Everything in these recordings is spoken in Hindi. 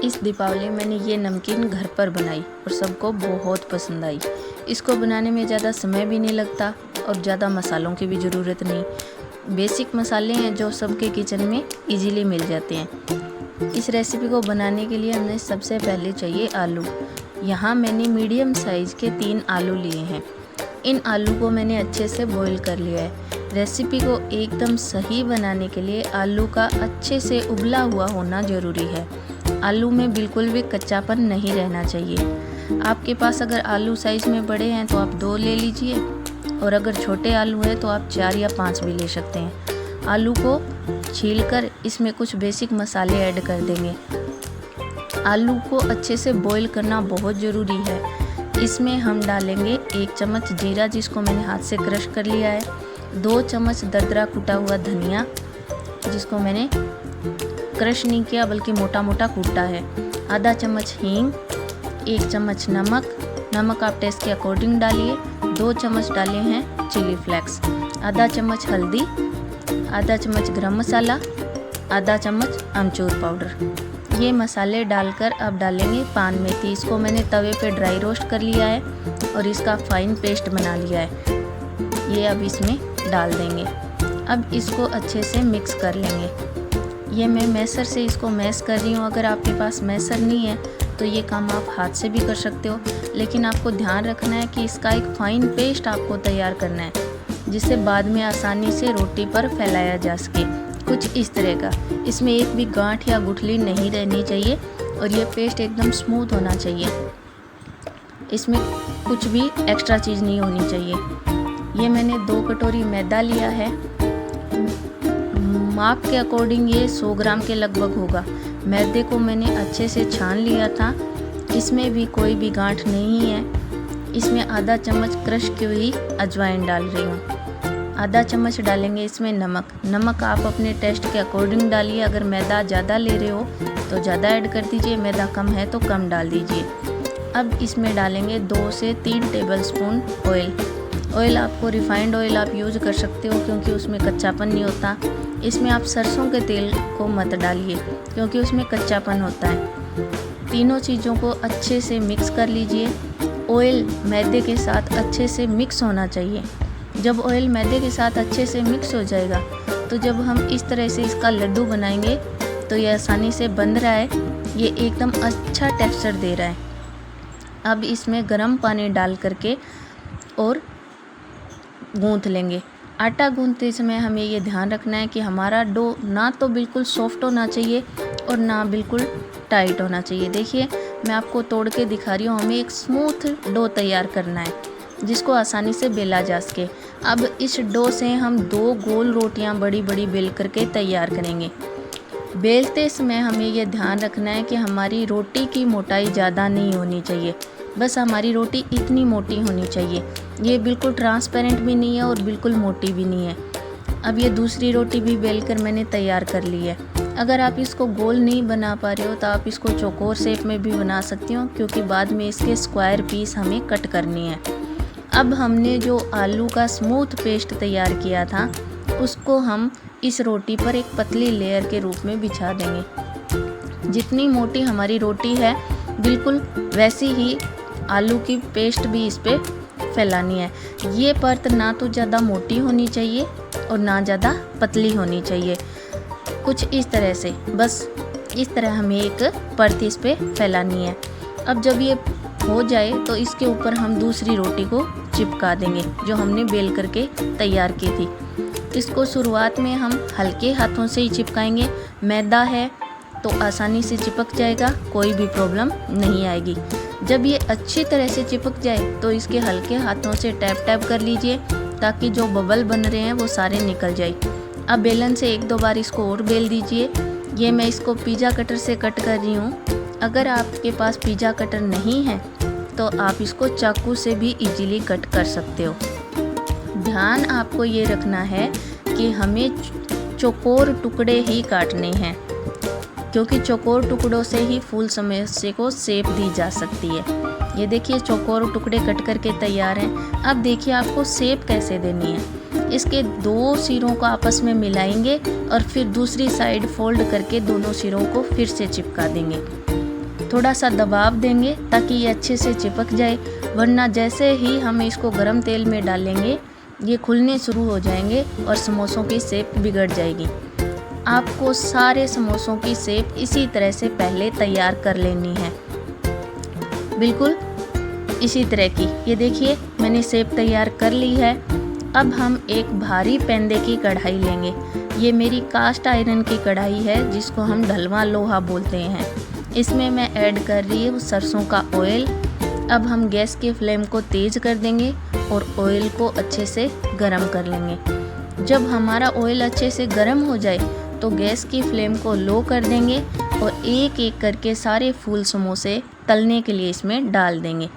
इस दीपावली मैंने ये नमकीन घर पर बनाई और सबको बहुत पसंद आई। इसको बनाने में ज़्यादा समय भी नहीं लगता और ज़्यादा मसालों की भी ज़रूरत नहीं। बेसिक मसाले हैं जो सबके किचन में इजीली मिल जाते हैं। इस रेसिपी को बनाने के लिए हमें सबसे पहले चाहिए आलू। यहाँ मैंने मीडियम साइज़ के 3 आलू लिए हैं। इन आलू को मैंने अच्छे से बॉईल कर लिया है। रेसिपी को एकदम सही बनाने के लिए आलू का अच्छे से उबला हुआ होना ज़रूरी है। आलू में बिल्कुल भी कच्चापन नहीं रहना चाहिए। आपके पास अगर आलू साइज़ में बड़े हैं तो आप 2 ले लीजिए और अगर छोटे आलू हैं तो आप 4 या 5 भी ले सकते हैं। आलू को छीलकर इसमें कुछ बेसिक मसाले ऐड कर देंगे। आलू को अच्छे से बॉईल करना बहुत ज़रूरी है। इसमें हम डालेंगे 1 चम्मच जीरा जिसको मैंने हाथ से क्रश कर लिया है, 2 चम्मच दरदरा कुटा हुआ धनिया जिसको मैंने क्रश नहीं किया बल्कि मोटा मोटा कूटा है, आधा चम्मच हींग, 1 चम्मच नमक आप टेस्ट के अकॉर्डिंग डालिए, 2 चम्मच डाले हैं चिली फ्लेक्स, आधा चम्मच हल्दी, आधा चम्मच गरम मसाला, आधा चम्मच अमचूर पाउडर। ये मसाले डालकर अब डालेंगे पान मेथी। इसको मैंने तवे पे ड्राई रोस्ट कर लिया है और इसका फाइन पेस्ट बना लिया है। ये अब इसमें डाल देंगे। अब इसको अच्छे से मिक्स कर लेंगे। ये मैं मैसर से इसको मैश कर रही हूँ। अगर आपके पास मैसर नहीं है तो ये काम आप हाथ से भी कर सकते हो, लेकिन आपको ध्यान रखना है कि इसका एक फाइन पेस्ट आपको तैयार करना है जिसे बाद में आसानी से रोटी पर फैलाया जा सके। कुछ इस तरह का। इसमें एक भी गांठ या गुठली नहीं रहनी चाहिए और ये पेस्ट एकदम स्मूथ होना चाहिए। इसमें कुछ भी एक्स्ट्रा चीज़ नहीं होनी चाहिए। ये मैंने 2 कटोरी मैदा लिया है। माप के अकॉर्डिंग ये 100 ग्राम के लगभग होगा। मैदे को मैंने अच्छे से छान लिया था। इसमें भी कोई भी गांठ नहीं है। इसमें आधा चम्मच क्रश की हुई अजवाइन डाल रही हूँ। आधा चम्मच डालेंगे इसमें नमक आप अपने टेस्ट के अकॉर्डिंग डालिए। अगर मैदा ज़्यादा ले रहे हो तो ज़्यादा ऐड कर दीजिए, मैदा कम है तो कम डाल दीजिए। अब इसमें डालेंगे 2 से 3 टेबलस्पून ऑयल आपको रिफाइंड ऑयल आप यूज़ कर सकते हो क्योंकि उसमें कच्चापन नहीं होता। इसमें आप सरसों के तेल को मत डालिए क्योंकि उसमें कच्चापन होता है। तीनों चीज़ों को अच्छे से मिक्स कर लीजिए। ऑयल मैदे के साथ अच्छे से मिक्स होना चाहिए। जब ऑयल मैदे के साथ अच्छे से मिक्स हो जाएगा तो जब हम इस तरह से इसका लड्डू बनाएंगे तो ये आसानी से बन रहा है। ये एकदम अच्छा टेक्सचर दे रहा है। अब इसमें गर्म पानी डाल करके और गूंथ लेंगे। आटा गूंथते समय हमें ये ध्यान रखना है कि हमारा डो ना तो बिल्कुल सॉफ्ट होना चाहिए और ना बिल्कुल टाइट होना चाहिए। देखिए मैं आपको तोड़ के दिखा रही हूँ। हमें एक स्मूथ डो तैयार करना है जिसको आसानी से बेला जा सके। अब इस डो से हम 2 गोल रोटियां बड़ी बड़ी बेल करके तैयार करेंगे। बेलते समय हमें यह ध्यान रखना है कि हमारी रोटी की मोटाई ज़्यादा नहीं होनी चाहिए, बस हमारी रोटी इतनी मोटी होनी चाहिए। ये बिल्कुल ट्रांसपेरेंट भी नहीं है और बिल्कुल मोटी भी नहीं है। अब ये दूसरी रोटी भी बेल कर मैंने तैयार कर ली है। अगर आप इसको गोल नहीं बना पा रहे हो तो आप इसको चौकोर शेप में भी बना सकती हो क्योंकि बाद में इसके स्क्वायर पीस हमें कट करनी है। अब हमने जो आलू का स्मूथ पेस्ट तैयार किया था उसको हम इस रोटी पर एक पतली लेयर के रूप में बिछा देंगे। जितनी मोटी हमारी रोटी है बिल्कुल वैसी ही आलू की पेस्ट भी इस पे फैलानी है। ये परत ना तो ज़्यादा मोटी होनी चाहिए और ना ज़्यादा पतली होनी चाहिए। कुछ इस तरह से, बस इस तरह हमें एक परत इस पे फैलानी है। अब जब ये हो जाए तो इसके ऊपर हम दूसरी रोटी को चिपका देंगे जो हमने बेल करके तैयार की थी। इसको शुरुआत में हम हल्के हाथों से ही चिपकाएंगे। मैदा है तो आसानी से चिपक जाएगा, कोई भी प्रॉब्लम नहीं आएगी। जब ये अच्छी तरह से चिपक जाए तो इसके हल्के हाथों से टैप टैप कर लीजिए ताकि जो बबल बन रहे हैं वो सारे निकल जाए। अब बेलन से 1-2 बार इसको और बेल दीजिए। ये मैं इसको पिज़्ज़ा कटर से कट कर रही हूँ। अगर आपके पास पिज़्ज़ा कटर नहीं है तो आप इसको चाकू से भी इजीली कट कर सकते हो। ध्यान आपको ये रखना है कि हमें चौकोर टुकड़े ही काटने हैं क्योंकि चौकोर टुकड़ों से ही फूल समोसे को शेप दी जा सकती है। ये देखिए चौकोर टुकड़े कट करके तैयार हैं। अब देखिए आपको शेप कैसे देनी है। इसके 2 सिरों को आपस में मिलाएंगे और फिर दूसरी साइड फोल्ड करके दोनों सिरों को फिर से चिपका देंगे। थोड़ा सा दबाव देंगे ताकि ये अच्छे से चिपक जाए, वरना जैसे ही हम इसको गरम तेल में डालेंगे ये खुलने शुरू हो जाएंगे और समोसों की शेप बिगड़ जाएगी। आपको सारे समोसों की शेप इसी तरह से पहले तैयार कर लेनी है, बिल्कुल इसी तरह की। ये देखिए मैंने शेप तैयार कर ली है। अब हम एक भारी पेंदे की कढ़ाई लेंगे। ये मेरी कास्ट आयरन की कढ़ाई है जिसको हम ढलवा लोहा बोलते हैं। इसमें मैं ऐड कर रही हूँ सरसों का ऑयल। अब हम गैस के फ्लेम को तेज़ कर देंगे और ऑयल को अच्छे से गरम कर लेंगे। जब हमारा ऑयल अच्छे से गरम हो जाए तो गैस की फ्लेम को लो कर देंगे और एक एक करके सारे फूल समोसे तलने के लिए इसमें डाल देंगे।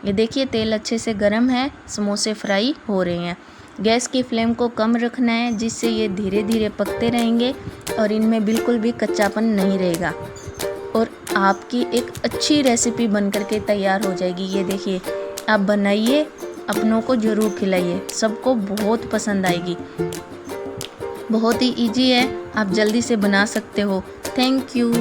ये देखिए तेल अच्छे से गरम है, समोसे फ्राई हो रहे हैं। गैस की फ्लेम को कम रखना है जिससे ये धीरे धीरे पकते रहेंगे और इनमें बिल्कुल भी कच्चापन नहीं रहेगा और आपकी एक अच्छी रेसिपी बनकर के तैयार हो जाएगी। ये देखिए आप बनाइए, अपनों को ज़रूर खिलाइए, सबको बहुत पसंद आएगी। बहुत ही इजी है, आप जल्दी से बना सकते हो। Thank you.